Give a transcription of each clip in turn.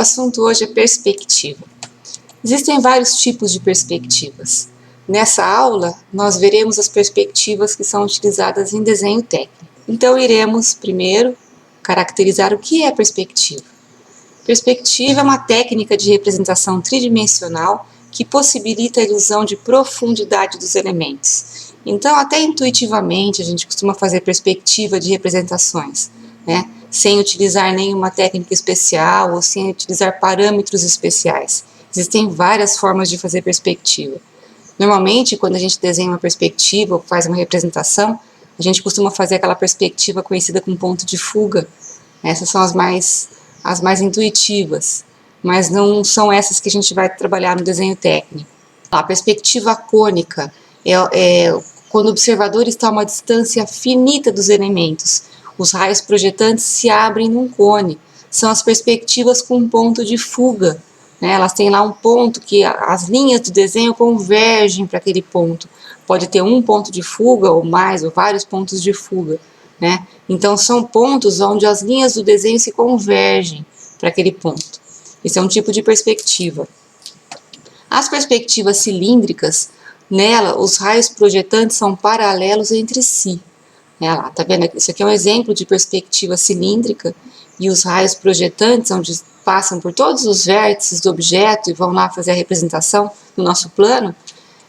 assunto hoje é perspectiva. Existem vários tipos de perspectivas. Nessa aula, nós veremos as perspectivas que são utilizadas em desenho técnico. Então, iremos, primeiro, caracterizar o que é perspectiva. Perspectiva é uma técnica de representação tridimensional que possibilita a ilusão de profundidade dos elementos. Então, até intuitivamente, a gente costuma fazer perspectiva de representações, né? Sem utilizar nenhuma técnica especial ou sem utilizar parâmetros especiais. Existem várias formas de fazer perspectiva. Normalmente, quando a gente desenha uma perspectiva ou faz uma representação, a gente costuma fazer aquela perspectiva conhecida como ponto de fuga. Essas são as mais intuitivas, mas não são essas que a gente vai trabalhar no desenho técnico. A perspectiva cônica é quando o observador está a uma distância finita dos elementos. Os raios projetantes se abrem num cone. São as perspectivas com ponto de fuga, né? Elas têm lá um ponto que as linhas do desenho convergem para aquele ponto. Pode ter um ponto de fuga ou mais, ou vários pontos de fuga, né? Então, são pontos onde as linhas do desenho se convergem para aquele ponto. Esse é um tipo de perspectiva. As perspectivas cilíndricas, nela, os raios projetantes são paralelos entre si. Lá, tá vendo? Isso aqui é um exemplo de perspectiva cilíndrica, e os raios projetantes, onde passam por todos os vértices do objeto e vão lá fazer a representação do nosso plano,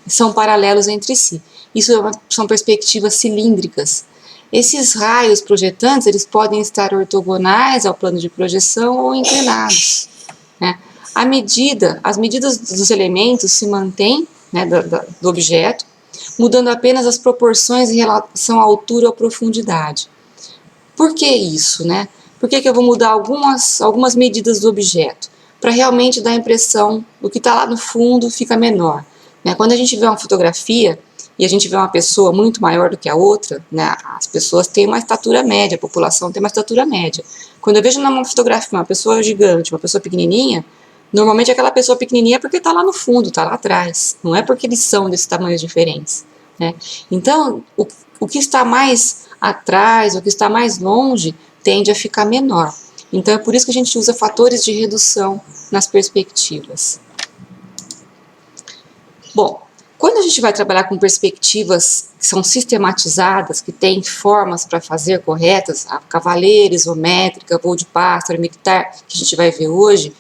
são paralelos entre si. Isso são perspectivas cilíndricas. Esses raios projetantes, eles podem estar ortogonais ao plano de projeção ou inclinados, né? As medidas dos elementos se mantêm, né, do objeto, mudando apenas as proporções em relação à altura ou profundidade. Por que isso, né? Por que eu vou mudar algumas medidas do objeto? Para realmente dar a impressão do que está lá no fundo fica menor, né? Quando a gente vê uma fotografia e a gente vê uma pessoa muito maior do que a outra, né? As pessoas têm uma estatura média, a população tem uma estatura média. Quando eu vejo numa fotografia uma pessoa gigante, uma pessoa pequenininha, normalmente aquela pessoa pequenininha é porque está lá no fundo, está lá atrás. Não é porque eles são desses tamanhos diferentes, né? Então, o que está mais atrás, o que está mais longe, tende a ficar menor. Então, é por isso que a gente usa fatores de redução nas perspectivas. Bom, quando a gente vai trabalhar com perspectivas que são sistematizadas, que têm formas para fazer corretas, a cavaleira, isométrica, voo de pássaro, militar, que a gente vai ver hoje,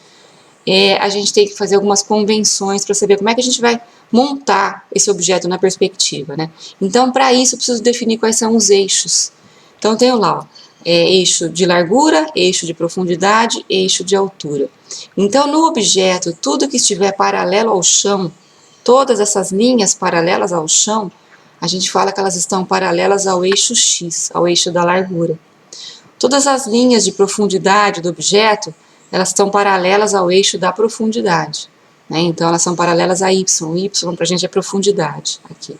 a gente tem que fazer algumas convenções para saber como é que a gente vai montar esse objeto na perspectiva, né? Então, para isso, eu preciso definir quais são os eixos. Então, eu tenho lá, eixo de largura, eixo de profundidade, eixo de altura. Então, no objeto, tudo que estiver paralelo ao chão, todas essas linhas paralelas ao chão, a gente fala que elas estão paralelas ao eixo X, ao eixo da largura. Todas as linhas de profundidade do objeto, elas estão paralelas ao eixo da profundidade, né? Então, elas são paralelas a Y. Y para a gente é profundidade aqui.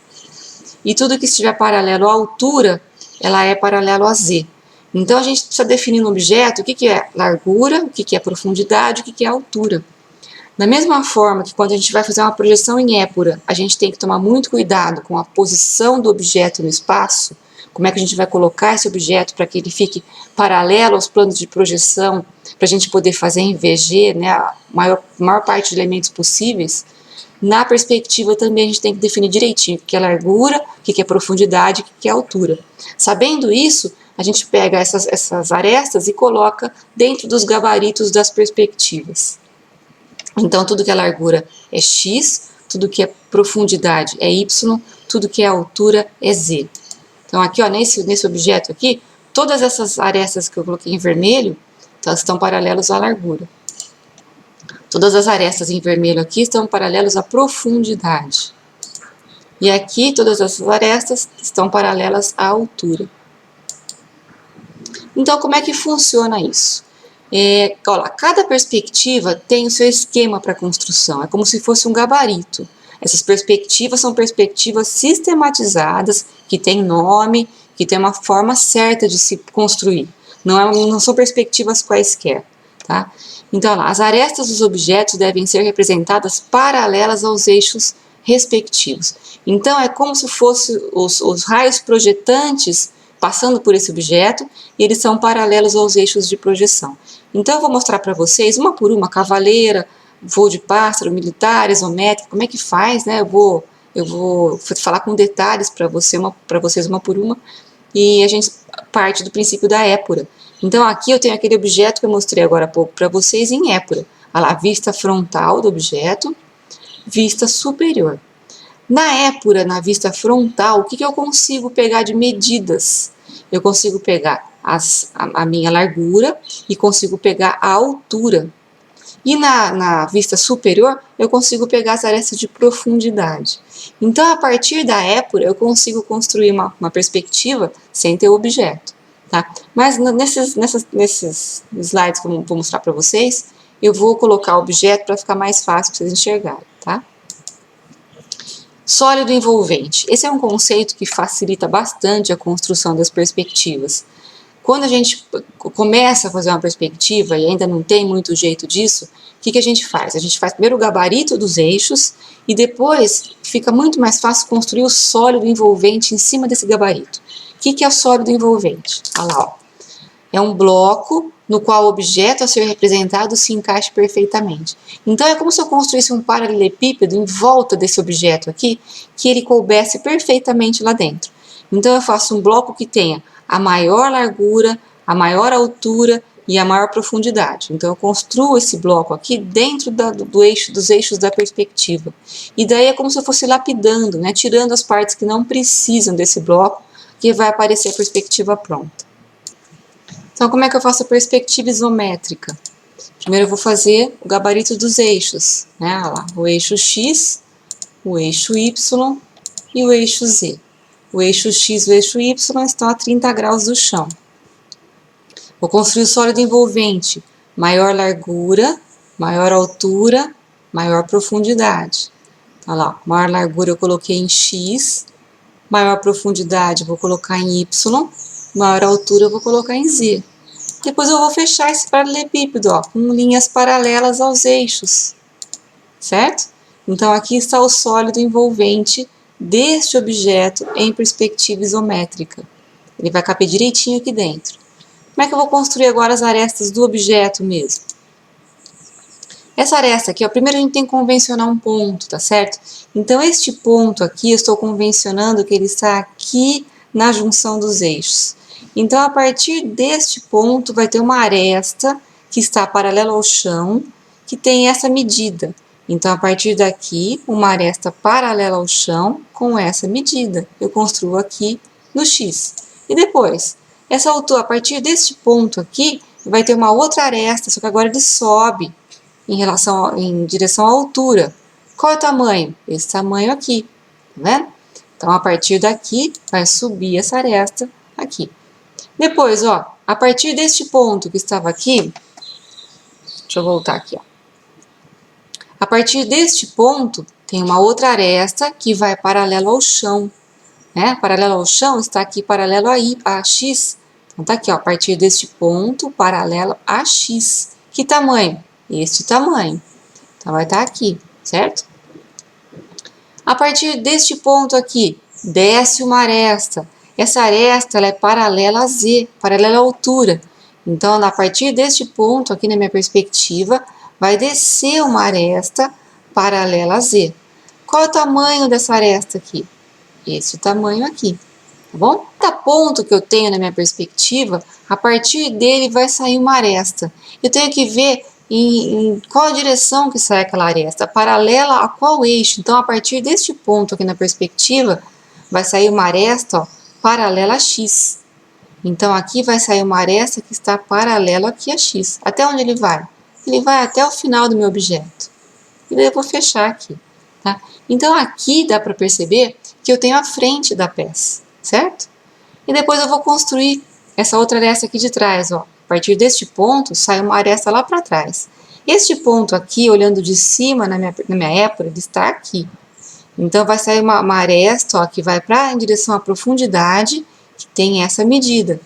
E tudo que estiver paralelo à altura, ela é paralelo a Z. Então, a gente precisa definir no objeto o que é largura, o que é profundidade, o que é altura. Da mesma forma que quando a gente vai fazer uma projeção em épura, a gente tem que tomar muito cuidado com a posição do objeto no espaço, como é que a gente vai colocar esse objeto para que ele fique paralelo aos planos de projeção, para a gente poder fazer em VG, né, a maior parte de elementos possíveis. Na perspectiva também a gente tem que definir direitinho o que é largura, o que é profundidade, o que é altura. Sabendo isso, a gente pega essas arestas e coloca dentro dos gabaritos das perspectivas. Então, tudo que é largura é X, tudo que é profundidade é Y, tudo que é altura é Z. Então, aqui, ó, nesse objeto aqui, todas essas arestas que eu coloquei em vermelho, elas estão paralelas à largura. Todas as arestas em vermelho aqui estão paralelas à profundidade. E aqui, todas essas arestas estão paralelas à altura. Então, como é que funciona isso? Olha, cada perspectiva tem o seu esquema para construção, é como se fosse um gabarito. Essas perspectivas são perspectivas sistematizadas, que têm nome, que têm uma forma certa de se construir. Não são perspectivas quaisquer, tá? Então, as arestas dos objetos devem ser representadas paralelas aos eixos respectivos. Então, é como se fossem os raios projetantes passando por esse objeto, e eles são paralelos aos eixos de projeção. Então eu vou mostrar para vocês, uma por uma, cavaleira, voo de pássaro, militar, isométrico, como é que faz, né? Eu vou falar com detalhes para vocês uma por uma, e a gente parte do princípio da épura. Então aqui eu tenho aquele objeto que eu mostrei agora há pouco para vocês em épura. Olha lá, vista frontal do objeto, vista superior. Na épura, na vista frontal, o que eu consigo pegar de medidas? Eu consigo pegar a minha largura e consigo pegar a altura. E na vista superior, eu consigo pegar as arestas de profundidade. Então, a partir da épura, eu consigo construir uma perspectiva sem ter o objeto. Tá? Mas nesses slides que eu vou mostrar para vocês, eu vou colocar o objeto para ficar mais fácil para vocês enxergarem. Tá? Sólido envolvente. Esse é um conceito que facilita bastante a construção das perspectivas. Quando a gente começa a fazer uma perspectiva e ainda não tem muito jeito disso, o que a gente faz? A gente faz primeiro o gabarito dos eixos e depois fica muito mais fácil construir o sólido envolvente em cima desse gabarito. O que é o sólido envolvente? Olha lá, ó. É um bloco no qual o objeto a ser representado se encaixa perfeitamente. Então é como se eu construísse um paralelepípedo em volta desse objeto aqui, que ele coubesse perfeitamente lá dentro. Então eu faço um bloco que tenha a maior largura, a maior altura e a maior profundidade. Então eu construo esse bloco aqui dentro dos eixos da perspectiva. E daí é como se eu fosse lapidando, né, tirando as partes que não precisam desse bloco, que vai aparecer a perspectiva pronta. Então, como é que eu faço a perspectiva isométrica? Primeiro eu vou fazer o gabarito dos eixos, né? Olha lá, o eixo X, o eixo Y e o eixo Z. O eixo X e o eixo Y estão a 30 graus do chão. Vou construir o sólido envolvente, maior largura, maior altura, maior profundidade. Olha lá, maior largura eu coloquei em X, maior profundidade eu vou colocar em Y, maior altura eu vou colocar em Z. Depois eu vou fechar esse paralelepípedo, ó, com linhas paralelas aos eixos, certo? Então aqui está o sólido envolvente deste objeto em perspectiva isométrica. Ele vai caber direitinho aqui dentro. Como é que eu vou construir agora as arestas do objeto mesmo? Essa aresta aqui, ó, primeiro a gente tem que convencionar um ponto, tá certo? Então este ponto aqui, eu estou convencionando que ele está aqui na junção dos eixos. Então, a partir deste ponto, vai ter uma aresta que está paralela ao chão, que tem essa medida. Então, a partir daqui, uma aresta paralela ao chão com essa medida. Eu construo aqui no X. E depois, essa altura, a partir deste ponto aqui, vai ter uma outra aresta, só que agora ele sobe em direção à altura. Qual é o tamanho? Esse tamanho aqui, tá vendo? Então, a partir daqui, vai subir essa aresta aqui. Depois, ó, a partir deste ponto que estava aqui, deixa eu voltar aqui, ó. A partir deste ponto, tem uma outra aresta que vai paralelo ao chão, né? Paralelo ao chão está aqui paralelo a X. Então, tá aqui, ó, a partir deste ponto, paralelo a X. Que tamanho? Este tamanho. Então, vai estar aqui, certo? A partir deste ponto aqui, desce uma aresta. Essa aresta ela é paralela a Z, paralela à altura. Então, a partir deste ponto aqui na minha perspectiva, vai descer uma aresta paralela a Z. Qual é o tamanho dessa aresta aqui? Esse tamanho aqui, tá bom? Cada ponto que eu tenho na minha perspectiva, a partir dele vai sair uma aresta. Eu tenho que ver em qual direção que sai aquela aresta, paralela a qual eixo. Então, a partir deste ponto aqui na perspectiva, vai sair uma aresta, ó, paralela a X. Então, aqui vai sair uma aresta que está paralela aqui a X. Até onde ele vai? Ele vai até o final do meu objeto. E daí eu vou fechar aqui, tá? Então, aqui dá para perceber que eu tenho a frente da peça, certo? E depois eu vou construir essa outra aresta aqui de trás, ó. A partir deste ponto, sai uma aresta lá para trás. Este ponto aqui, olhando de cima na minha épura, ele está aqui. Então, vai sair uma aresta, ó, que vai em direção à profundidade, que tem essa medida,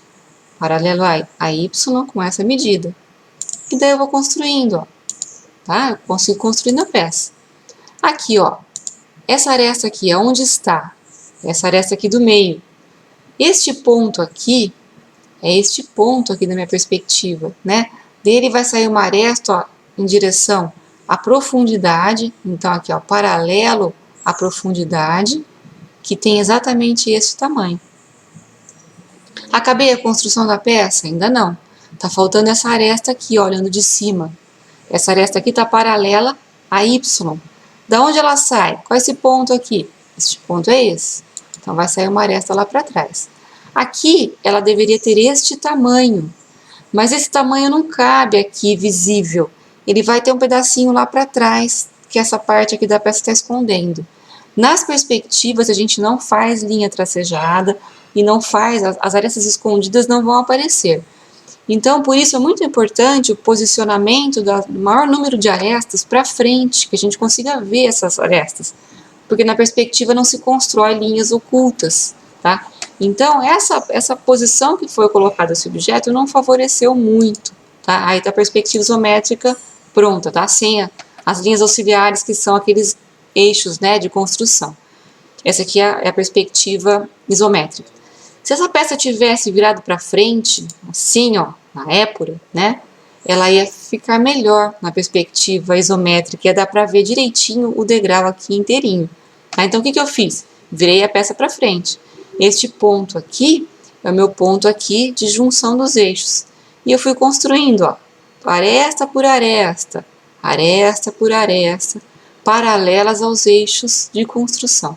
paralelo a Y com essa medida. E daí eu vou construindo, ó, tá? Eu consigo construir na peça. Aqui, ó, essa aresta aqui, onde está? Essa aresta aqui do meio. Este ponto aqui, é este ponto aqui da minha perspectiva, né? Dele vai sair uma aresta, ó, em direção à profundidade. Então, aqui, ó, paralelo à profundidade, que tem exatamente esse tamanho. Acabei a construção da peça? Ainda não. Tá faltando essa aresta aqui, ó, olhando de cima. Essa aresta aqui está paralela a Y. Da onde ela sai? Qual é esse ponto aqui? Este ponto é esse. Então, vai sair uma aresta lá para trás. Aqui, ela deveria ter este tamanho. Mas esse tamanho não cabe aqui, visível. Ele vai ter um pedacinho lá para trás, que essa parte aqui da peça está escondendo. Nas perspectivas, a gente não faz linha tracejada e não faz, as arestas escondidas não vão aparecer. Então, por isso é muito importante o posicionamento do maior número de arestas para frente, que a gente consiga ver essas arestas, porque na perspectiva não se constrói linhas ocultas, tá? Então, essa posição que foi colocada esse objeto não favoreceu muito, tá? Aí tá a perspectiva isométrica pronta, tá? Sem as linhas auxiliares, que são aqueles eixos, né, de construção. Essa aqui é a perspectiva isométrica. Se essa peça tivesse virado para frente, assim, ó, na épura, né, ela ia ficar melhor na perspectiva isométrica, ia dar para ver direitinho o degrau aqui inteirinho. Tá? Então, o que eu fiz? Virei a peça para frente. Este ponto aqui é o meu ponto aqui de junção dos eixos. E eu fui construindo, ó, aresta por aresta, aresta por aresta, paralelas aos eixos de construção.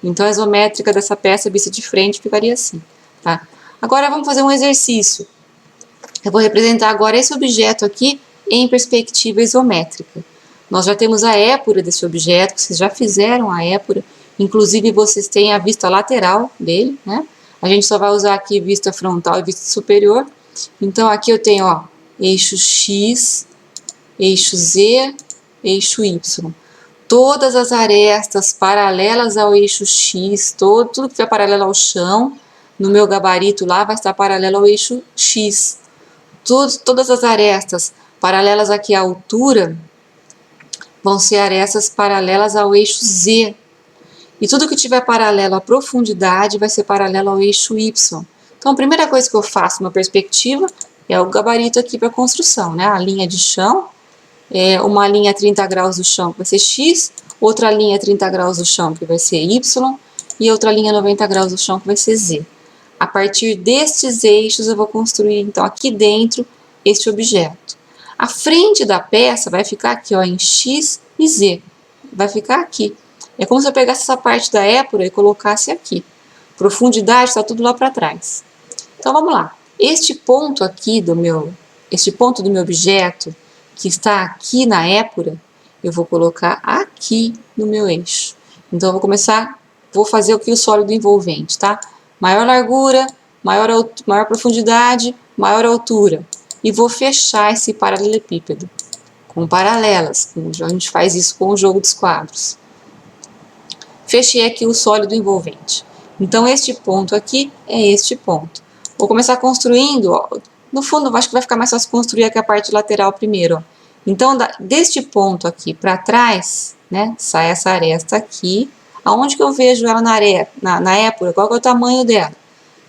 Então, a isométrica dessa peça vista de frente ficaria assim, tá? Agora, vamos fazer um exercício. Eu vou representar agora esse objeto aqui em perspectiva isométrica. Nós já temos a épura desse objeto, vocês já fizeram a épura, inclusive vocês têm a vista lateral dele, né? A gente só vai usar aqui vista frontal e vista superior. Então, aqui eu tenho, ó, eixo X, eixo Z, eixo Y. Todas as arestas paralelas ao eixo X, tudo que estiver paralelo ao chão, no meu gabarito lá vai estar paralelo ao eixo X. Todas as arestas paralelas aqui à altura vão ser arestas paralelas ao eixo Z. E tudo que estiver paralelo à profundidade vai ser paralelo ao eixo Y. Então, a primeira coisa que eu faço numa perspectiva é o gabarito aqui para a construção, né? A linha de chão, uma linha a 30 graus do chão que vai ser X, outra linha a 30 graus do chão que vai ser Y, e outra linha a 90 graus do chão que vai ser Z. A partir destes eixos eu vou construir, então, aqui dentro, este objeto. A frente da peça vai ficar aqui, ó, em X e Z. Vai ficar aqui. É como se eu pegasse essa parte da épura e colocasse aqui. Profundidade está tudo lá para trás. Então, vamos lá. Este ponto aqui este ponto do meu objeto, que está aqui na épura, eu vou colocar aqui no meu eixo. Então, eu vou fazer aqui o sólido envolvente, tá? Maior largura, maior profundidade, maior altura. E vou fechar esse paralelepípedo com paralelas. A gente faz isso com o jogo dos quadros. Fechei aqui o sólido envolvente. Então, este ponto aqui é este ponto. Vou começar construindo, ó. No fundo, eu acho que vai ficar mais fácil construir aqui a parte lateral primeiro, ó. Então, deste ponto aqui para trás, né, sai essa aresta aqui. Aonde que eu vejo ela na épura? Qual que é o tamanho dela?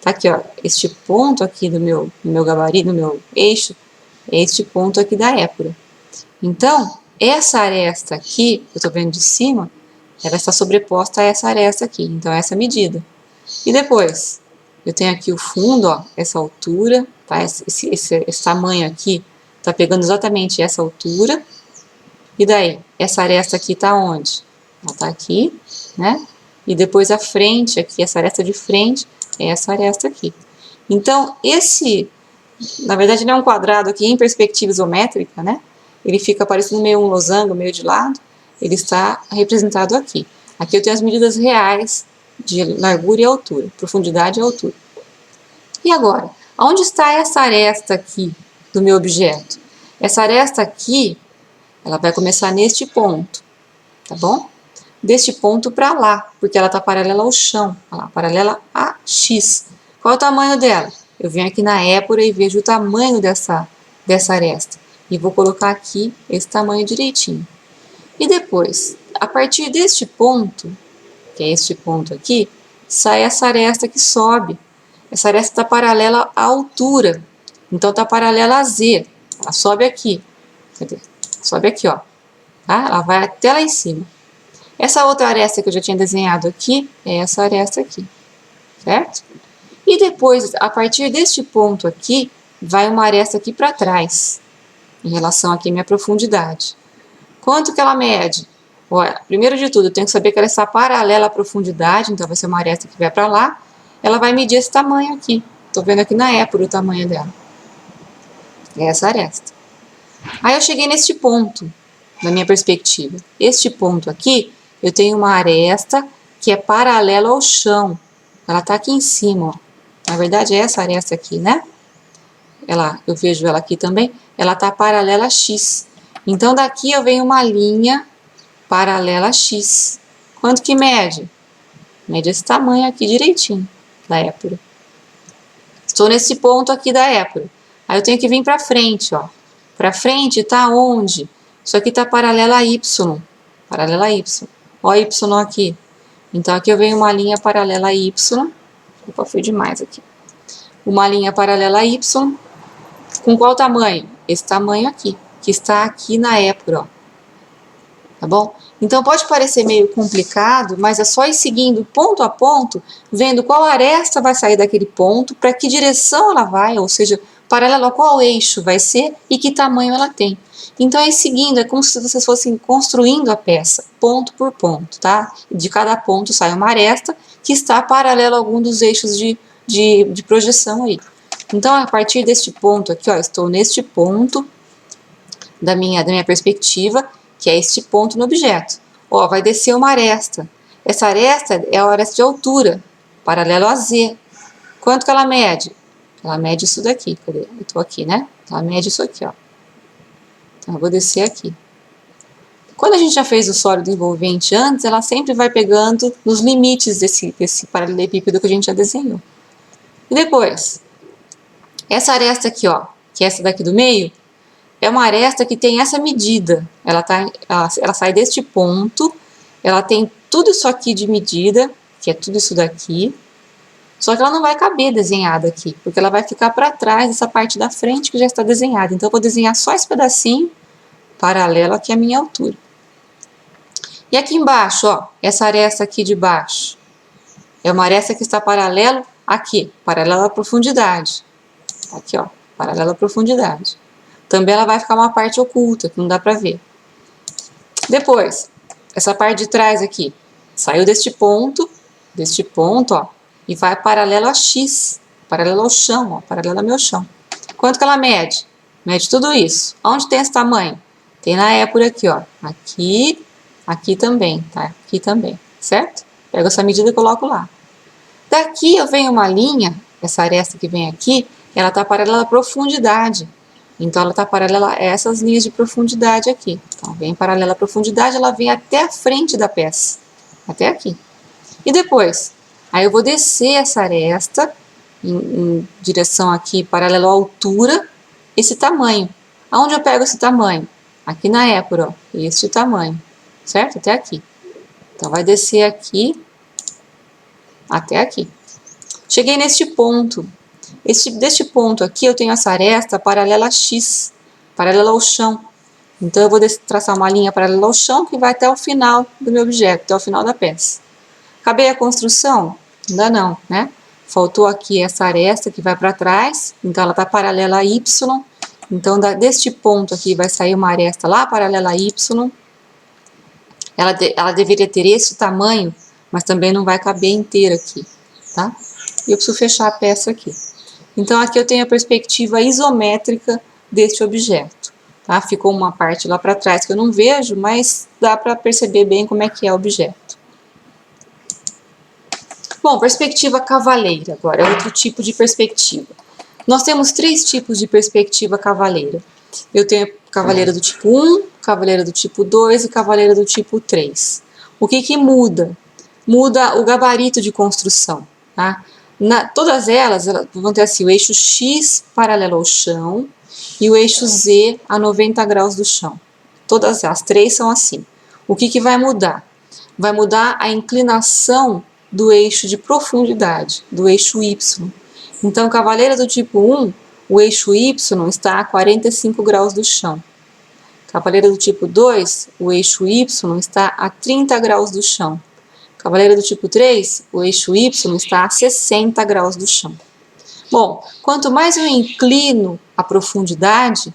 Tá aqui, ó, este ponto aqui do meu gabarito, do meu eixo, é este ponto aqui da épura. Então, essa aresta aqui, que eu tô vendo de cima, ela está sobreposta a essa aresta aqui. Então, essa é a medida. E depois, eu tenho aqui o fundo, ó, essa altura, tá? Esse tamanho aqui tá pegando exatamente essa altura. E daí, essa aresta aqui tá onde? Ela tá aqui, né? E depois a frente aqui, essa aresta de frente, é essa aresta aqui. Então, na verdade, ele é um quadrado aqui em perspectiva isométrica, né? Ele fica parecendo meio um losango, meio de lado. Ele está representado aqui. Aqui eu tenho as medidas reais de largura e altura, profundidade e altura. E agora, onde está essa aresta aqui do meu objeto? Essa aresta aqui, ela vai começar neste ponto, tá bom? Deste ponto para lá, porque ela está paralela ao chão, lá, paralela a X. Qual é o tamanho dela? Eu venho aqui na épura e vejo o tamanho dessa aresta. E vou colocar aqui esse tamanho direitinho. E depois, a partir deste ponto, que é este ponto aqui, sai essa aresta que sobe. Essa aresta está paralela à altura, então está paralela a Z. Ela sobe aqui. Cadê? Sobe aqui, ó. Tá? Ela vai até lá em cima. Essa outra aresta que eu já tinha desenhado aqui, é essa aresta aqui. Certo? E depois, a partir deste ponto aqui, vai uma aresta aqui para trás, em relação aqui à minha profundidade. Quanto que ela mede? Olha, primeiro de tudo, eu tenho que saber que ela está paralela à profundidade, então vai ser uma aresta que vai para lá. Ela vai medir esse tamanho aqui. Estou vendo aqui na épura o tamanho dela. É essa aresta. Aí eu cheguei neste ponto, na minha perspectiva. Este ponto aqui, eu tenho uma aresta que é paralela ao chão. Ela está aqui em cima, ó. Na verdade é essa aresta aqui, né? Eu vejo ela aqui também. Ela está paralela a X. Então daqui eu venho uma linha paralela a X. Quanto que mede? Mede esse tamanho aqui direitinho da épura. Estou nesse ponto aqui da épura. Aí eu tenho que vir para frente, ó. Para frente está onde? Isso aqui está paralela a Y. Paralela a Y. Ó Y aqui. Então aqui eu venho uma linha paralela a Y. Opa, foi demais aqui. Uma linha paralela a Y. Com qual tamanho? Esse tamanho aqui, que está aqui na épura, ó. Tá bom? Então pode parecer meio complicado, mas é só ir seguindo ponto a ponto, vendo qual aresta vai sair daquele ponto, para que direção ela vai, ou seja, paralelo a qual eixo vai ser e que tamanho ela tem. Então é seguindo, é como se vocês fossem construindo a peça, ponto por ponto, tá? De cada ponto sai uma aresta que está paralelo a algum dos eixos de projeção aí. Então, a partir deste ponto aqui, ó, estou neste ponto da minha perspectiva, que é este ponto no objeto. Ó, vai descer uma aresta. Essa aresta é a aresta de altura, paralelo a Z. Quanto que ela mede? Ela mede isso daqui. Cadê? Eu estou aqui, né? Ela mede isso aqui, ó. Então, eu vou descer aqui. Quando a gente já fez o sólido envolvente antes, ela sempre vai pegando nos limites desse paralelepípedo que a gente já desenhou. E depois, essa aresta aqui, ó, que é essa daqui do meio, é uma aresta que tem essa medida. Ela sai deste ponto, ela tem tudo isso aqui de medida, que é tudo isso daqui, só que ela não vai caber desenhada aqui, porque ela vai ficar para trás dessa parte da frente que já está desenhada. Então eu vou desenhar só esse pedacinho, paralelo aqui à minha altura. E aqui embaixo, ó, essa aresta aqui de baixo, é uma aresta que está paralelo aqui, paralela à profundidade. Aqui, ó, paralela à profundidade. Também ela vai ficar uma parte oculta, que não dá para ver. Depois, essa parte de trás aqui, saiu deste ponto, ó, e vai paralelo a X, paralelo ao chão, ó, paralelo ao meu chão. Quanto que ela mede? Mede tudo isso. Onde tem esse tamanho? Tem na épura aqui, ó. Aqui, aqui também, tá? Aqui também, certo? Pego essa medida e coloco lá. Daqui eu venho uma linha, essa aresta que vem aqui, ela está paralela à profundidade. Então, ela está paralela a essas linhas de profundidade aqui. Então, vem paralela à profundidade, ela vem até a frente da peça. Até aqui. E depois, aí eu vou descer essa aresta em direção aqui, paralelo à altura, esse tamanho. Aonde eu pego esse tamanho? Aqui na épura, ó. Este tamanho. Certo? Até aqui. Então, vai descer aqui até aqui. Cheguei neste ponto. Deste ponto aqui, eu tenho essa aresta paralela a X, paralela ao chão. Então, eu vou traçar uma linha paralela ao chão que vai até o final do meu objeto, até o final da peça. Acabei a construção? Ainda não, né? Faltou aqui essa aresta que vai para trás, então ela está paralela a Y. Então, deste ponto aqui vai sair uma aresta lá paralela a Y. Ela deveria ter esse tamanho, mas também não vai caber inteira aqui, tá? E eu preciso fechar a peça aqui. Então, aqui eu tenho a perspectiva isométrica deste objeto, tá? Ficou uma parte lá para trás que eu não vejo, mas dá para perceber bem como é que é o objeto. Bom, perspectiva cavaleira agora, é outro tipo de perspectiva. Nós temos 3 tipos de perspectiva cavaleira. Eu tenho cavaleira do tipo 1, cavaleira do tipo 2 e cavaleira do tipo 3. O que que muda? Muda o gabarito de construção, tá? Todas elas vão ter assim, o eixo X paralelo ao chão e o eixo Z a 90 graus do chão. Todas as 3 são assim. O que que vai mudar? Vai mudar a inclinação do eixo de profundidade, do eixo Y. Então, cavaleira do tipo 1 o eixo Y está a 45 graus do chão. Cavaleira do tipo 2, o eixo Y está a 30 graus do chão. Cavaleira do tipo 3, o eixo Y está a 60 graus do chão. Bom, quanto mais eu inclino a profundidade,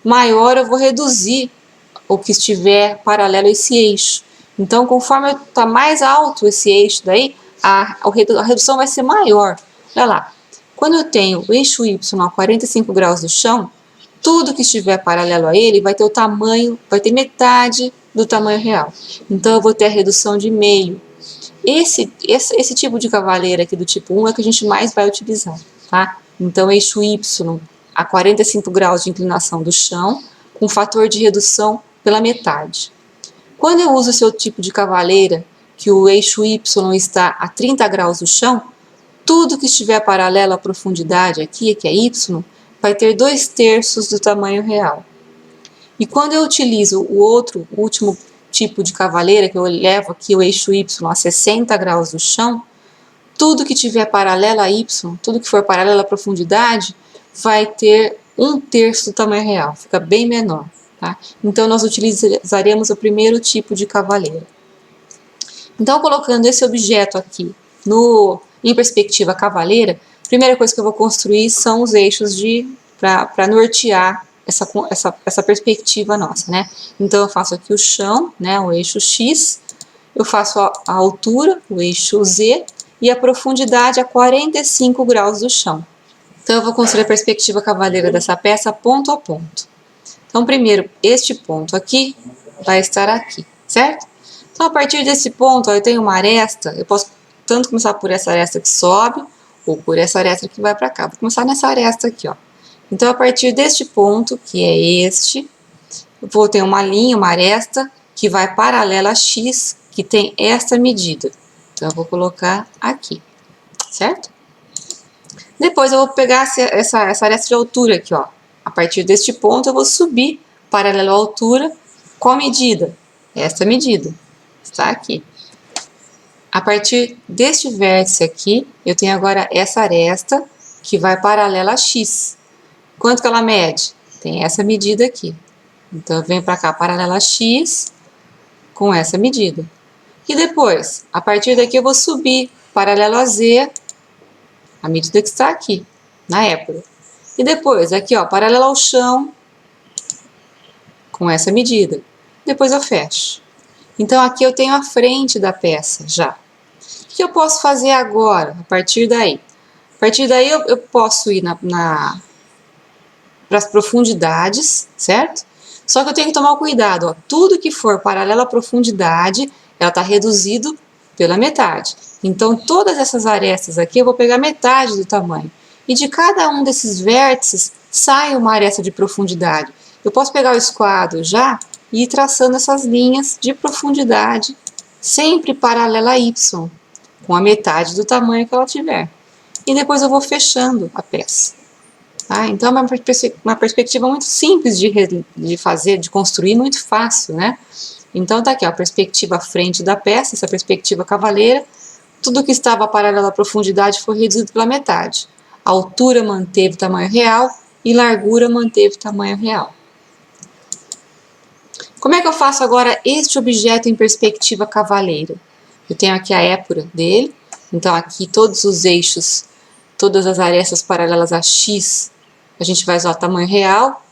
maior eu vou reduzir o que estiver paralelo a esse eixo. Então, conforme está mais alto esse eixo daí, a redução vai ser maior. Olha lá, quando eu tenho o eixo Y a 45 graus do chão, tudo que estiver paralelo a ele vai ter o tamanho, vai ter metade do tamanho real. Então, eu vou ter a redução de meio. Esse tipo de cavaleira aqui do tipo 1 é que a gente mais vai utilizar, tá? Então, eixo Y a 45 graus de inclinação do chão, com fator de redução pela metade. Quando eu uso o seu tipo de cavaleira, que o eixo Y está a 30 graus do chão, tudo que estiver paralelo à profundidade aqui, que é Y, vai ter 2/3 do tamanho real. E quando eu utilizo o último tipo de cavaleira, que eu levo aqui o eixo Y a 60 graus do chão, tudo que tiver paralelo a Y, tudo que for paralelo à profundidade, vai ter 1/3 do tamanho real, fica bem menor. Tá? Então, nós utilizaremos o primeiro tipo de cavaleira. Então, colocando esse objeto aqui em perspectiva cavaleira, a primeira coisa que eu vou construir são os eixos para nortear essa perspectiva nossa, né? Então, eu faço aqui o chão, né, o eixo X, eu faço a altura, o eixo Z, e a profundidade a 45 graus do chão. Então, eu vou construir a perspectiva cavaleira dessa peça ponto a ponto. Então, primeiro, este ponto aqui vai estar aqui, certo? Então, a partir desse ponto, ó, eu tenho uma aresta, eu posso tanto começar por essa aresta que sobe, ou por essa aresta que vai para cá. Vou começar nessa aresta aqui, ó. Então, a partir deste ponto, que é este, eu vou ter uma linha, uma aresta, que vai paralela a X, que tem esta medida. Então, eu vou colocar aqui, certo? Depois, eu vou pegar essa aresta de altura aqui, ó. A partir deste ponto, eu vou subir paralelo à altura. Qual medida? Esta medida. Está aqui. A partir deste vértice aqui, eu tenho agora essa aresta que vai paralela a X. Quanto que ela mede? Tem essa medida aqui. Então, eu venho para cá paralela a X com essa medida. E depois, a partir daqui eu vou subir paralelo a Z, a medida que está aqui, na épura. E depois, aqui, ó, paralelo ao chão, com essa medida. Depois eu fecho. Então, aqui eu tenho a frente da peça já. O que eu posso fazer agora, a partir daí? A partir daí eu posso ir para as profundidades, certo? Só que eu tenho que tomar cuidado, ó, tudo que for paralelo à profundidade, ela está reduzido pela metade. Então, todas essas arestas aqui, eu vou pegar metade do tamanho. E de cada um desses vértices, sai uma aresta de profundidade. Eu posso pegar o esquadro já e ir traçando essas linhas de profundidade, sempre paralela a Y, com a metade do tamanho que ela tiver. E depois eu vou fechando a peça. Tá? Então, é uma perspectiva muito simples de fazer, de construir, muito fácil, né? Então, tá aqui, ó, a perspectiva frente da peça, essa perspectiva cavaleira. Tudo que estava paralelo à profundidade foi reduzido pela metade. A altura manteve o tamanho real e largura manteve o tamanho real. Como é que eu faço agora este objeto em perspectiva cavaleira? Eu tenho aqui a épura dele, então aqui todos os eixos, todas as arestas paralelas a X, a gente vai usar o tamanho real,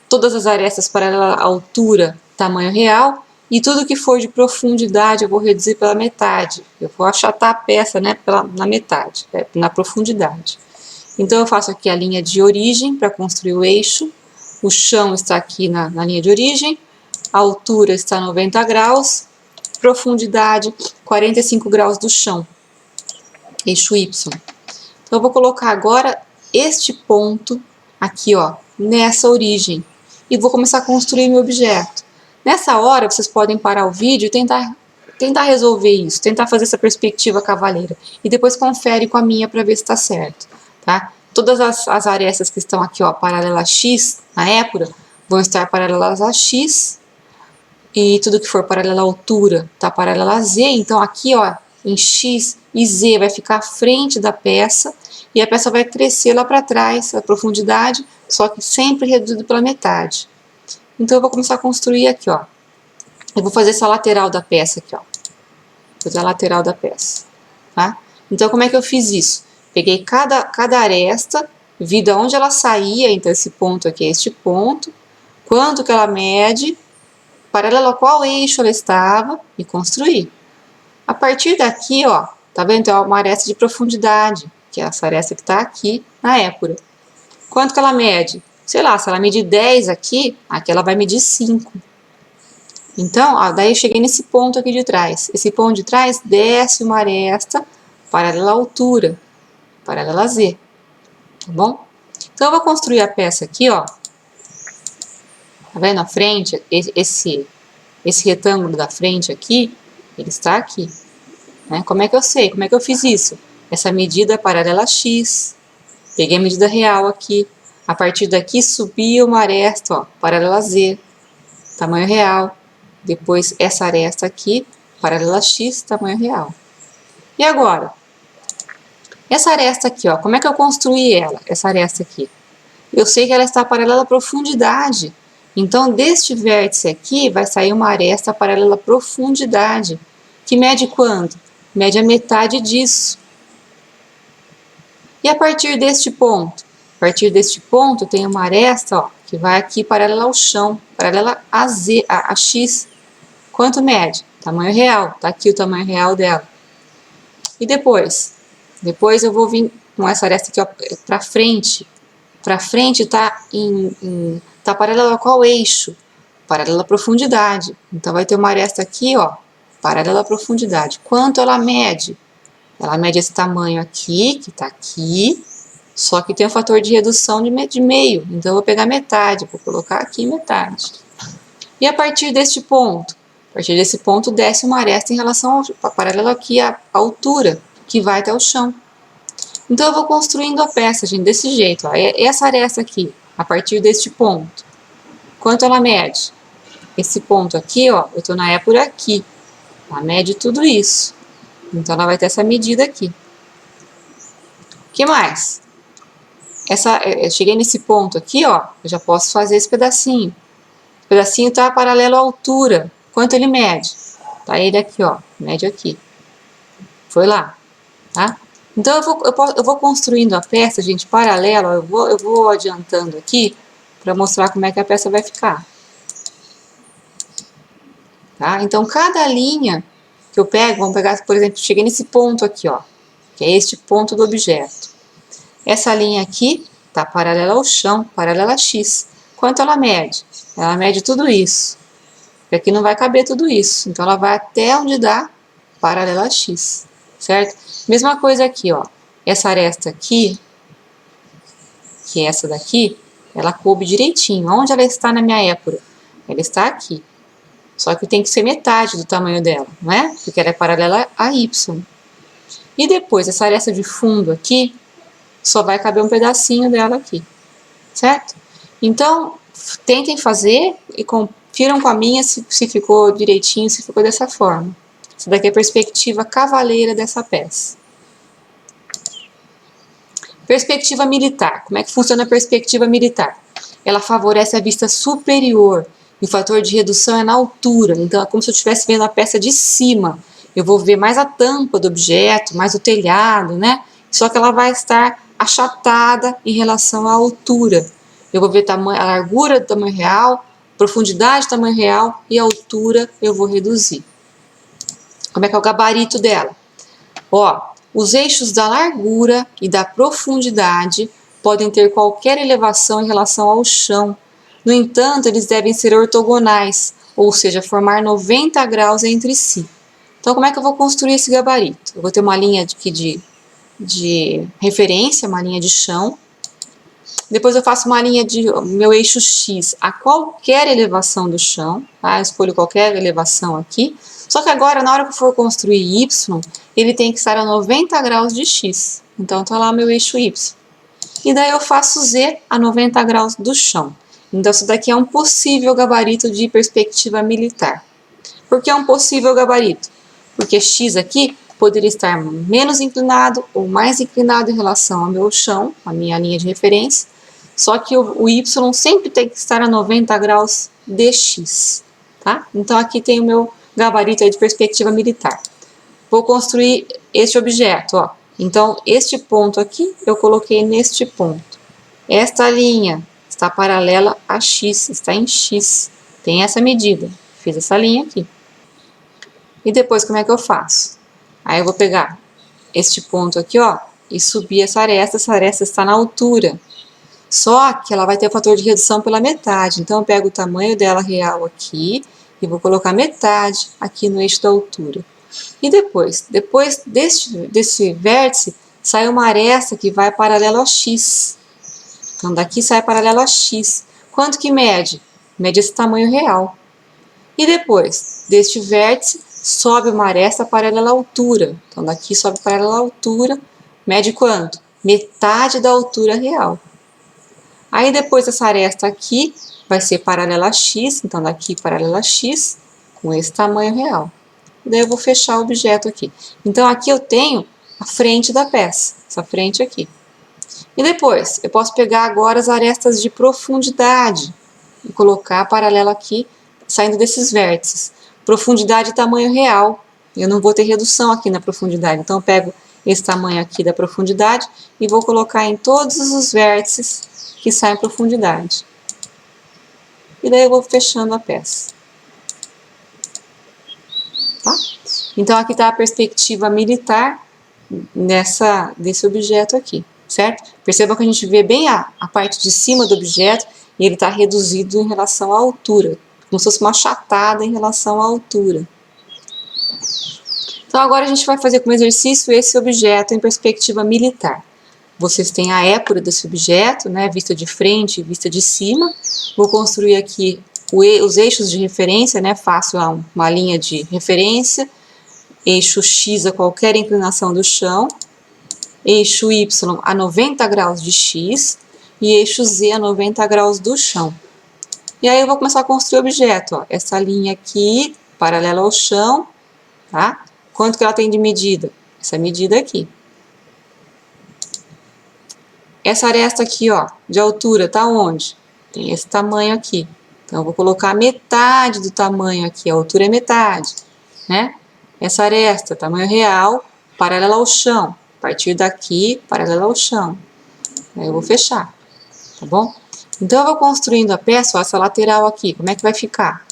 todas as arestas paralelas à altura, tamanho real, e tudo que for de profundidade eu vou reduzir pela metade. Eu vou achatar a peça, né, na metade, na profundidade. Então, eu faço aqui a linha de origem para construir o eixo. O chão está aqui na linha de origem. A altura está 90 graus. Profundidade 45 graus do chão. Eixo Y. Então, eu vou colocar agora este ponto aqui, ó, nessa origem. E vou começar a construir meu objeto. Nessa hora, vocês podem parar o vídeo e tentar resolver isso, tentar fazer essa perspectiva cavaleira. E depois confere com a minha para ver se está certo. Tá? Todas as arestas que estão aqui, ó, paralelas a X, na épura, vão estar paralelas a X. E tudo que for paralelo à altura está paralelo a Z. Então, aqui, ó, em X e Z vai ficar à frente da peça. e a peça vai crescer lá para trás, a profundidade, só que sempre reduzido pela metade. Então eu vou começar a construir aqui, ó. Eu vou fazer essa lateral da peça aqui, ó. Vou fazer a lateral da peça, tá? Então como é que eu fiz isso? Peguei cada aresta, vi de onde ela saía, então esse ponto aqui é este ponto, quanto que ela mede, paralelo a qual eixo ela estava e construí. A partir daqui, ó, tá vendo? Tem uma aresta de profundidade, que é essa aresta que tá aqui na épura. Quanto que ela mede? Sei lá, se ela medir 10 aqui, aqui ela vai medir 5. Então, ó, daí eu cheguei nesse ponto aqui de trás. Esse ponto de trás desce uma aresta paralela à altura, paralela a Z, tá bom? Então, eu vou construir a peça aqui, ó. Tá vendo? A frente, esse retângulo da frente aqui, ele está aqui. Né? Como é que eu sei? Como é que eu fiz isso? Essa medida é paralela a X. Peguei a medida real aqui. A partir daqui, subi uma aresta, ó, paralela a Z, tamanho real. Depois, essa aresta aqui, paralela a X, tamanho real. E agora? Essa aresta aqui, ó, como é que eu construí ela? Essa aresta aqui. Eu sei que ela está paralela à profundidade. Então, deste vértice aqui, vai sair uma aresta paralela à profundidade. Que mede quanto? Mede a metade disso. E a partir deste ponto? A partir deste ponto, tem uma aresta, ó, que vai aqui paralela ao chão, paralela a Z, a X. Quanto mede? Tamanho real. Tá aqui o tamanho real dela. E depois? Depois eu vou vir com essa aresta aqui, ó, para frente. Para frente tá tá paralela a qual eixo? Paralela à profundidade. Então vai ter uma aresta aqui, ó, paralela à profundidade. Quanto ela mede? Ela mede esse tamanho aqui, que tá aqui, só que tem um fator de redução de meio. Então eu vou pegar metade, vou colocar aqui metade. E a partir deste ponto? A partir desse ponto desce uma aresta em relação ao paralelo aqui à altura, que vai até o chão. Então eu vou construindo a peça, gente, desse jeito, ó. Essa aresta aqui, a partir deste ponto. Quanto ela mede? Esse ponto aqui, ó, eu tô na épura aqui. Ela mede tudo isso. Então ela vai ter essa medida aqui. O que mais? Eu cheguei nesse ponto aqui, ó, eu já posso fazer esse pedacinho. O pedacinho tá paralelo à altura. Quanto ele mede? Tá ele aqui, ó, mede aqui. Foi lá, tá? Então eu vou construindo a peça, gente, paralela, eu vou adiantando aqui para mostrar como é que a peça vai ficar. Tá? Então cada linha que eu pego, vamos pegar, por exemplo, cheguei nesse ponto aqui, ó, que é este ponto do objeto. Essa linha aqui tá paralela ao chão, paralela a X. Quanto ela mede? Ela mede tudo isso. Porque aqui não vai caber tudo isso. Então ela vai até onde dá paralela a X, certo? Mesma coisa aqui, ó. Essa aresta aqui, que é essa daqui, ela coube direitinho. Onde ela está na minha épura? Ela está aqui. Só que tem que ser metade do tamanho dela, não é? Porque ela é paralela a Y. E depois, essa aresta de fundo aqui, só vai caber um pedacinho dela aqui, certo? Então, tentem fazer e confiram com a minha se ficou direitinho, se ficou dessa forma. Essa daqui é a perspectiva cavaleira dessa peça. Perspectiva militar. Como é que funciona a perspectiva militar? Ela favorece a vista superior. E o fator de redução é na altura. Então, é como se eu estivesse vendo a peça de cima. Eu vou ver mais a tampa do objeto, mais o telhado, né? Só que ela vai estar achatada em relação à altura. Eu vou ver a largura do tamanho real, profundidade do tamanho real e a altura eu vou reduzir. Como é que é o gabarito dela? Ó, os eixos da largura e da profundidade podem ter qualquer elevação em relação ao chão. No entanto, eles devem ser ortogonais, ou seja, formar 90 graus entre si. Então, como é que eu vou construir esse gabarito? Eu vou ter uma linha aqui de referência, uma linha de chão. Depois eu faço uma linha de meu eixo X a qualquer elevação do chão, tá? Eu escolho qualquer elevação aqui. Só que agora, na hora que eu for construir Y, ele tem que estar a 90 graus de X. Então, tá lá meu eixo Y. E daí eu faço Z a 90 graus do chão. Então, isso daqui é um possível gabarito de perspectiva militar. Por que é um possível gabarito? Porque X aqui poderia estar menos inclinado ou mais inclinado em relação ao meu chão, a minha linha de referência, só que o y sempre tem que estar a 90 graus de x, tá? Então aqui tem o meu gabarito aí de perspectiva militar. Vou construir este objeto, ó. Então este ponto aqui eu coloquei neste ponto. Esta linha está paralela a x, está em x, tem essa medida. Fiz essa linha aqui. E depois como é que eu faço? Aí eu vou pegar este ponto aqui, ó, e subir essa aresta está na altura. Só que ela vai ter o fator de redução pela metade. Então eu pego o tamanho dela real aqui e vou colocar metade aqui no eixo da altura. E depois desse vértice, sai uma aresta que vai paralelo a x. Então daqui sai paralelo a x. Quanto que mede? Mede esse tamanho real. E depois deste vértice, sobe uma aresta paralela à altura. Então daqui sobe paralela à altura, mede quanto? Metade da altura real. Aí depois essa aresta aqui vai ser paralela a x, então daqui paralela a x, com esse tamanho real. Daí eu vou fechar o objeto aqui. Então aqui eu tenho a frente da peça, essa frente aqui. E depois eu posso pegar agora as arestas de profundidade e colocar paralela aqui, saindo desses vértices. Profundidade e tamanho real. Eu não vou ter redução aqui na profundidade, então eu pego esse tamanho aqui da profundidade e vou colocar em todos os vértices que saem em profundidade. E daí eu vou fechando a peça. Tá? Então aqui está a perspectiva militar desse objeto aqui, certo? Perceba que a gente vê bem a parte de cima do objeto e ele está reduzido em relação à altura, como se fosse uma achatada em relação à altura. Então agora a gente vai fazer como exercício esse objeto em perspectiva militar. Vocês têm a épura desse objeto, né, vista de frente e vista de cima. Vou construir aqui os eixos de referência, né, faço uma linha de referência, eixo X a qualquer inclinação do chão, eixo Y a 90 graus de X e eixo Z a 90 graus do chão. E aí eu vou começar a construir o objeto, ó, essa linha aqui, paralela ao chão, tá? Quanto que ela tem de medida? Essa medida aqui. Essa aresta aqui, ó, de altura, tá onde? Tem esse tamanho aqui. Então, eu vou colocar metade do tamanho aqui, a altura é metade, né? Essa aresta, tamanho real, paralela ao chão. A partir daqui, paralela ao chão. Aí eu vou fechar, tá bom? Então, eu vou construindo a peça, ó, essa lateral aqui, como é que vai ficar?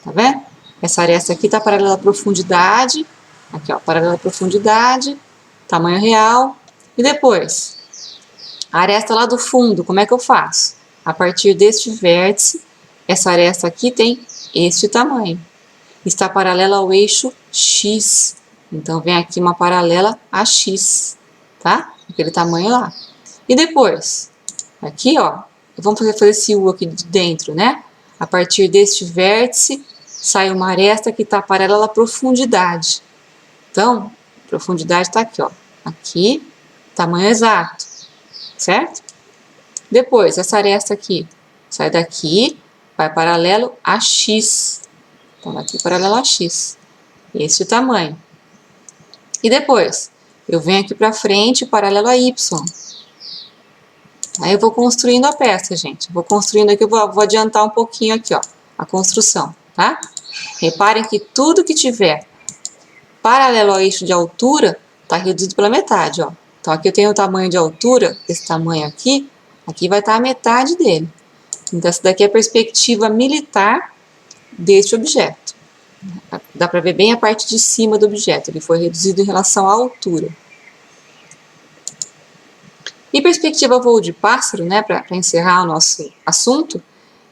Tá vendo? Essa aresta aqui tá paralela à profundidade, aqui, ó, paralela à profundidade, tamanho real, e depois... A aresta lá do fundo, como é que eu faço? A partir deste vértice, essa aresta aqui tem este tamanho. Está paralela ao eixo X. Então, vem aqui uma paralela a X, tá? Aquele tamanho lá. E depois, aqui, ó, vamos fazer esse U aqui de dentro, né? A partir deste vértice, sai uma aresta que está paralela à profundidade. Então, a profundidade está aqui, ó. Aqui, tamanho exato. Certo? Depois, essa aresta aqui, sai daqui, vai paralelo a X. Então, daqui paralelo a X. Esse é o tamanho. E depois, eu venho aqui para frente, paralelo a Y. Aí eu vou construindo a peça, gente. Vou construindo aqui, eu vou adiantar um pouquinho aqui, ó, a construção, tá? Reparem que tudo que tiver paralelo ao eixo de altura, está reduzido pela metade, ó. Então, aqui eu tenho o tamanho de altura, esse tamanho aqui vai estar a metade dele. Então, essa daqui é a perspectiva militar deste objeto. Dá para ver bem a parte de cima do objeto, ele foi reduzido em relação à altura. E perspectiva voo de pássaro, né, para encerrar o nosso assunto,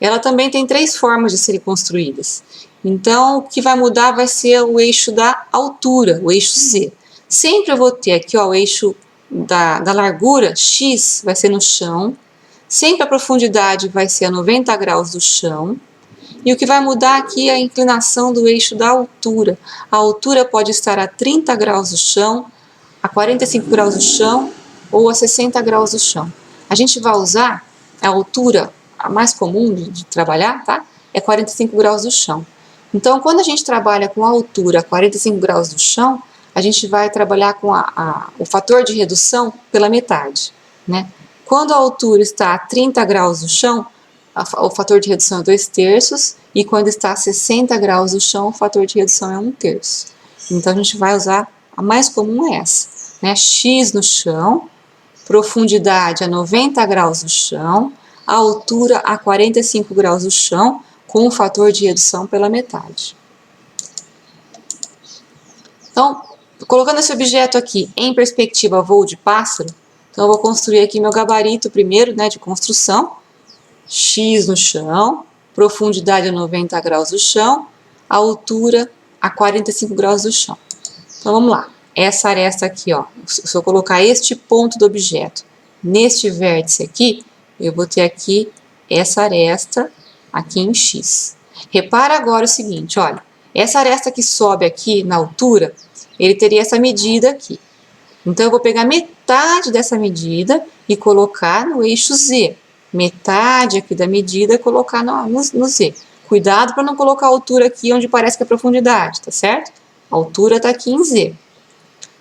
ela também tem 3 formas de serem construídas. Então, o que vai mudar vai ser o eixo da altura, o eixo Z. Sempre eu vou ter aqui, ó, o eixo da largura, X, vai ser no chão. Sempre a profundidade vai ser a 90 graus do chão. E o que vai mudar aqui é a inclinação do eixo da altura. A altura pode estar a 30 graus do chão, a 45 graus do chão ou a 60 graus do chão. A gente vai usar a altura, a mais comum de trabalhar, tá? É 45 graus do chão. Então, quando a gente trabalha com a altura a 45 graus do chão, a gente vai trabalhar com o fator de redução pela metade, né? Quando a altura está a 30 graus do chão, o fator de redução é 2/3, e quando está a 60 graus do chão, o fator de redução é 1/3. Então, a gente vai usar, a mais comum é essa, né? X no chão, profundidade a 90 graus do chão, a altura a 45 graus do chão, com o fator de redução pela metade. Então, colocando esse objeto aqui em perspectiva voo de pássaro, então eu vou construir aqui meu gabarito primeiro, né, de construção. X no chão, profundidade a 90 graus do chão, a altura a 45 graus do chão. Então vamos lá, essa aresta aqui, ó, se eu colocar este ponto do objeto neste vértice aqui, eu vou ter aqui essa aresta aqui em X. Repara agora o seguinte, olha, essa aresta que sobe aqui na altura, ele teria essa medida aqui. Então eu vou pegar metade dessa medida e colocar no eixo Z. Metade aqui da medida e colocar no Z. Cuidado para não colocar a altura aqui onde parece que é a profundidade, tá certo? A altura está aqui em Z.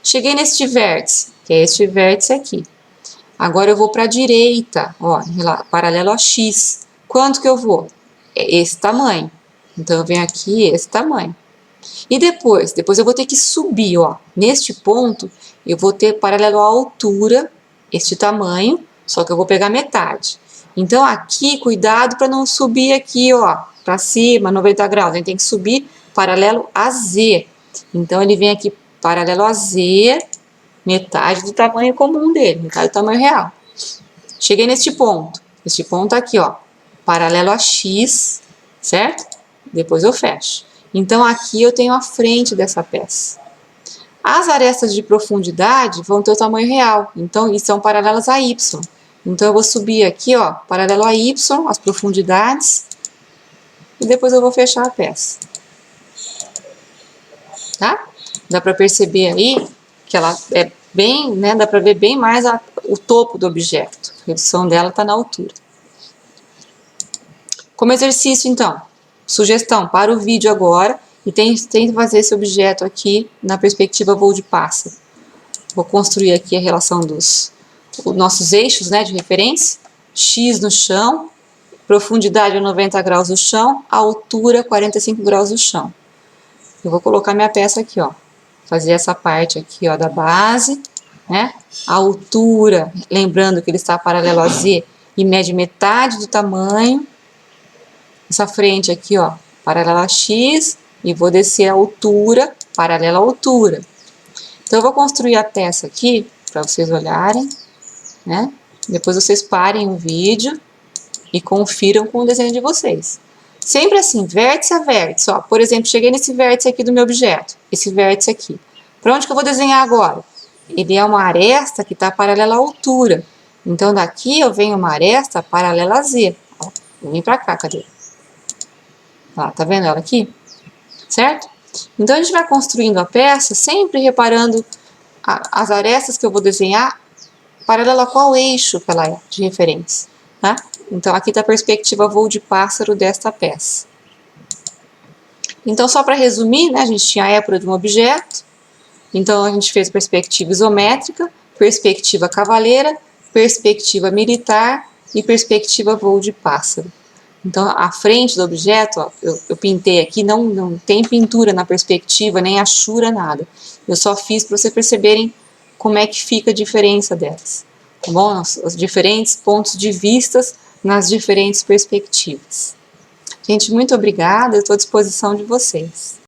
Cheguei neste vértice, que é este vértice aqui. Agora eu vou para a direita, ó, paralelo a X. Quanto que eu vou? É esse tamanho. Então eu venho aqui esse tamanho. E depois eu vou ter que subir, ó. Neste ponto, eu vou ter paralelo à altura, este tamanho, só que eu vou pegar metade. Então, aqui, cuidado para não subir aqui, ó, para cima, 90 graus. A gente tem que subir paralelo a Z. Então, ele vem aqui paralelo a Z, metade do tamanho comum dele, metade do tamanho real. Cheguei neste ponto. Este ponto aqui, ó, paralelo a X, certo? Depois eu fecho. Então, aqui eu tenho a frente dessa peça. As arestas de profundidade vão ter o tamanho real, então, e são paralelas a Y. Então, eu vou subir aqui, ó, paralelo a Y, as profundidades, e depois eu vou fechar a peça. Tá? Dá para perceber aí que ela é bem, né, dá para ver bem mais o topo do objeto. A redução dela está na altura. Como exercício, então, sugestão, para o vídeo agora e tente fazer esse objeto aqui na perspectiva voo de pássaro. Vou construir aqui a relação dos nossos eixos, né, de referência. X no chão, profundidade a 90 graus do chão, altura 45 graus do chão. Eu vou colocar minha peça aqui, ó. Fazer essa parte aqui, ó, da base, né? A altura, lembrando que ele está paralelo a Z e mede metade do tamanho. Essa frente aqui, ó, paralela a X, e vou descer a altura, paralela à altura. Então, eu vou construir a peça aqui, para vocês olharem, né? Depois vocês parem o vídeo e confiram com o desenho de vocês. Sempre assim, vértice a vértice, ó. Por exemplo, cheguei nesse vértice aqui do meu objeto, esse vértice aqui. Para onde que eu vou desenhar agora? Ele é uma aresta que está paralela à altura. Então, daqui eu venho uma aresta paralela a Z. Ó, vou vir para cá, cadê? Ó, tá vendo ela aqui? Certo? Então, a gente vai construindo a peça, sempre reparando as arestas que eu vou desenhar, paralela a qual eixo que ela é de referência, tá? Então, aqui está a perspectiva voo de pássaro desta peça. Então, só para resumir, né, a gente tinha a épora de um objeto, então a gente fez perspectiva isométrica, perspectiva cavaleira, perspectiva militar e perspectiva voo de pássaro. Então, a frente do objeto, ó, eu pintei aqui, não tem pintura na perspectiva, nem achura, nada. Eu só fiz para vocês perceberem como é que fica a diferença delas, tá bom? Os diferentes pontos de vistas nas diferentes perspectivas. Gente, muito obrigada, eu estou à disposição de vocês.